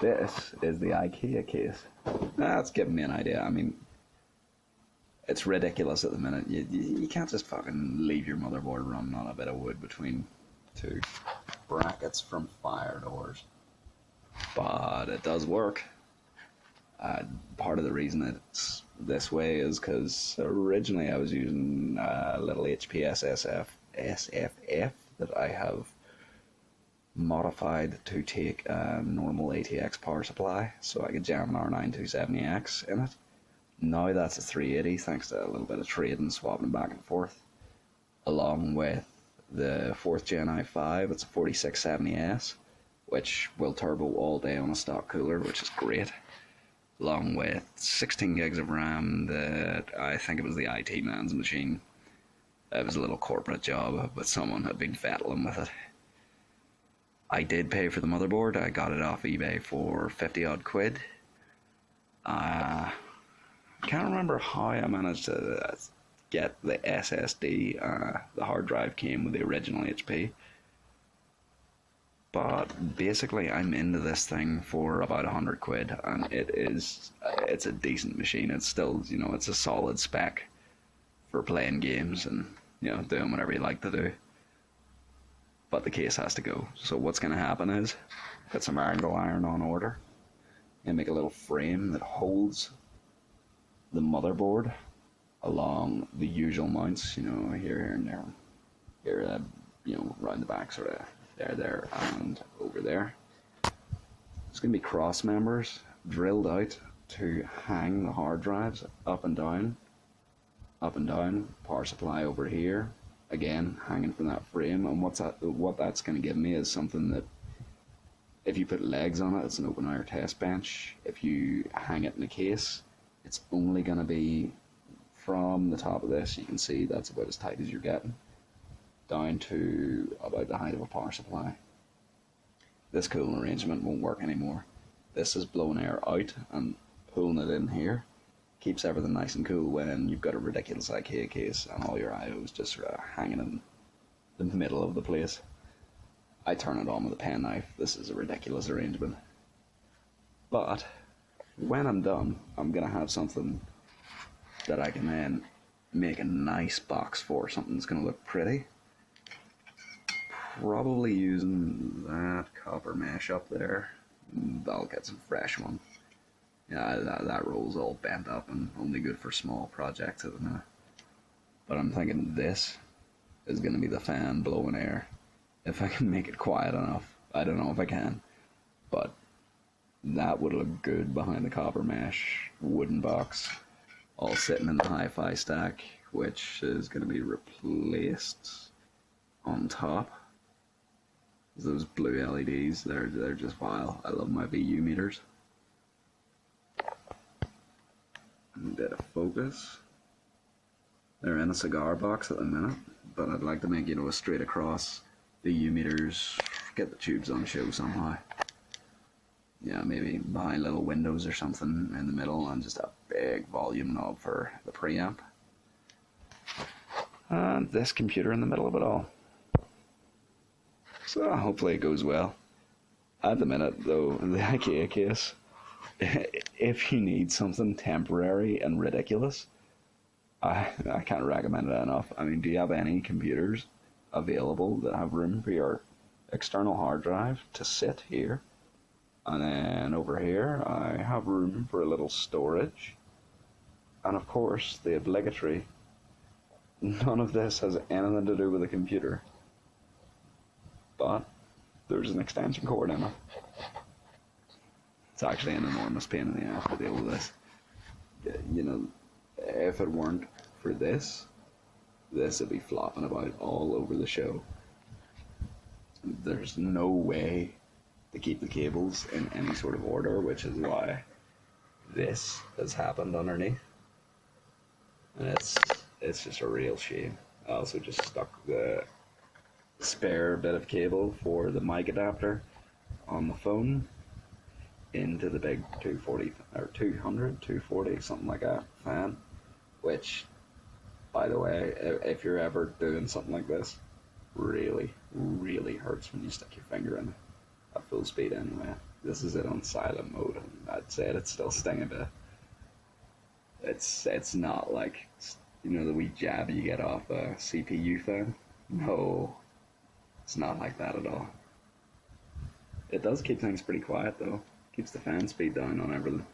This is the IKEA case. That's giving me an idea. I mean, it's ridiculous at the minute. You can't just fucking leave your motherboard running on a bit of wood between two brackets from fire doors. But it does work. Part of the reason it's this way is because originally I was using a little HP SFF that I have modified to take a normal ATX power supply so I could jam an R9 270X in it. Now that's a 380 thanks to a little bit of trading, swapping back and forth, along with the 4th gen i5. It's a 4670S, which will turbo all day on a stock cooler, which is great, along with 16 gigs of RAM that I think it was the IT man's machine. It was a little corporate job, but someone had been fettling with it. I did pay for the motherboard. I got it off eBay for 50 odd quid. I can't remember how I managed to get the SSD. The hard drive came with the original HP. But basically I'm into this thing for about 100 quid, and it's a decent machine. It's still, it's a solid spec for playing games and, doing whatever you like to do. But the case has to go. So what's going to happen is, get some angle iron on order and make a little frame that holds the motherboard along the usual mounts, here and there, here, around the back, sort of there, and over there. It's going to be cross members drilled out to hang the hard drives up and down, power supply over here, again hanging from that frame. And what that's going to give me is something that, if you put legs on it, it's an open air test bench. If you hang it in a case, it's only going to be from the top of this, you can see that's about as tight as you're getting, down to about the height of a power supply. This cooling arrangement won't work anymore. This is blowing air out and pulling it in here. Keeps everything nice and cool when you've got a ridiculous IKEA case and all your IOs just sort of hanging in the middle of the place. I turn it on with a penknife. This is a ridiculous arrangement. But when I'm done, I'm going to have something that I can then make a nice box for. Something that's going to look pretty. Probably using that copper mesh up there. I'll get some fresh one. Yeah, that roll's all bent up and only good for small projects at the minute. But I'm thinking this is going to be the fan blowing air. If I can make it quiet enough. I don't know if I can. But that would look good behind the copper mesh wooden box, all sitting in the hi-fi stack, which is going to be replaced on top. Those blue LEDs, they're just vile. I love my VU meters. A bit of focus. They're in a cigar box at the minute, but I'd like to make, a straight across VU meters, get the tubes on show somehow. Yeah, maybe behind little windows or something in the middle, and just a big volume knob for the preamp. And this computer in the middle of it all. So hopefully it goes well. At the minute though, the IKEA case, if you need something temporary and ridiculous, I can't recommend it enough. I mean, do you have any computers available that have room for your external hard drive to sit here? And then over here, I have room for a little storage. And of course, the obligatory, none of this has anything to do with a computer. But there's an extension cord in it. It's actually an enormous pain in the ass to deal with this. If it weren't for this would be flopping about all over the show. There's no way to keep the cables in any sort of order, which is why this has happened underneath. And it's just a real shame. I also just stuck the spare bit of cable for the mic adapter on the phone into the big 240 or 200, 240, something like that fan, which, by the way, if you're ever doing something like this, really hurts when you stick your finger in it at full speed anyway. this is it on silent mode, and I'd say it's still stinging a bit. It's not like, you know, the wee jab you get off a CPU fan. No, it's not like that at all. It does keep things pretty quiet though. Keeps the fan speed down on everything.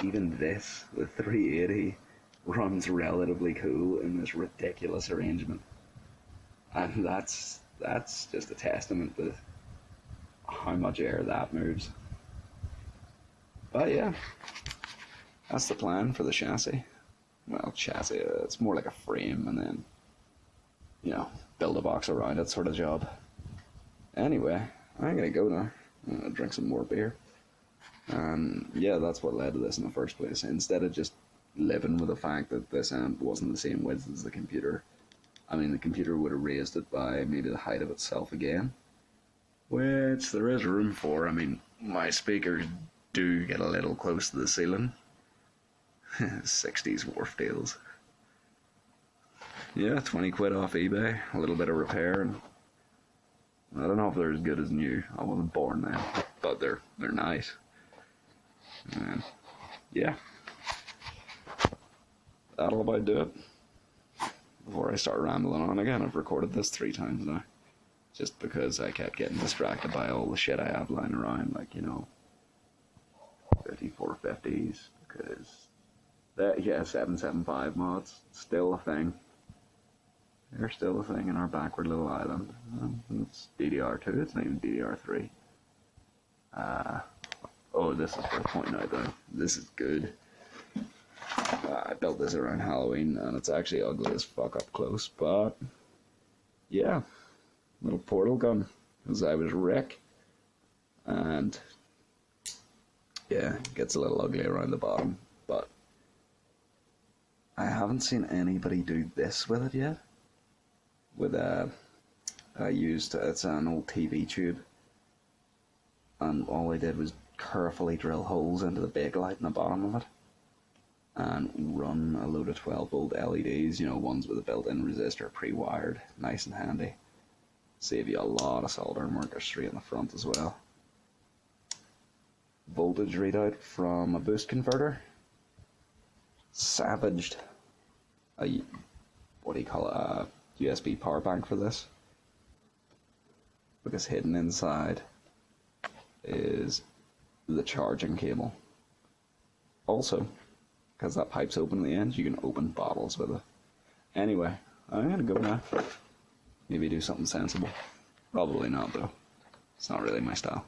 Even this, the 380, runs relatively cool in this ridiculous arrangement. And that's just a testament to how much air that moves. But yeah, that's the plan for the chassis. Well, chassis, it's more like a frame and then, you know, build a box around it sort of job. Anyway, I'm gonna go now. I'm gonna drink some more beer. And yeah, that's what led to this in the first place. Instead of just living with the fact that this amp wasn't the same width as the computer, I mean, the computer would have raised it by maybe the height of itself again, which there is room for. I mean, my speakers do get a little close to the ceiling. 60s wharf deals. Yeah, 20 quid off eBay, a little bit of repair, and I don't know if they're as good as new. I wasn't born then, but they're nice. And yeah, that'll about do it. Before I start rambling on again, I've recorded this 3 times now, just because I kept getting distracted by all the shit I have lying around, like, you know, 5450s, because that, yeah, 775 mods, still a thing. They're still a thing in our backward little island. It's DDR2, it's not even DDR3. Oh, this is worth pointing out though. This is good. I built this around Halloween and it's actually ugly as fuck up close, but yeah, little portal gun, because I was Rick, and yeah, it gets a little ugly around the bottom, but I haven't seen anybody do this with it yet. With it's an old TV tube, and all I did was carefully drill holes into the bakelite in the bottom of it and run a load of 12-volt LEDs, you know, ones with a built-in resistor pre-wired, nice and handy. Save you a lot of soldering work straight in the front as well. Voltage readout from a boost converter. Savaged a, what do you call it, a USB power bank for this, because hidden inside is the charging cable. Also, because that pipe's open at the end, you can open bottles with it. Anyway, I'm gonna go now. Maybe do something sensible. Probably not though. It's not really my style.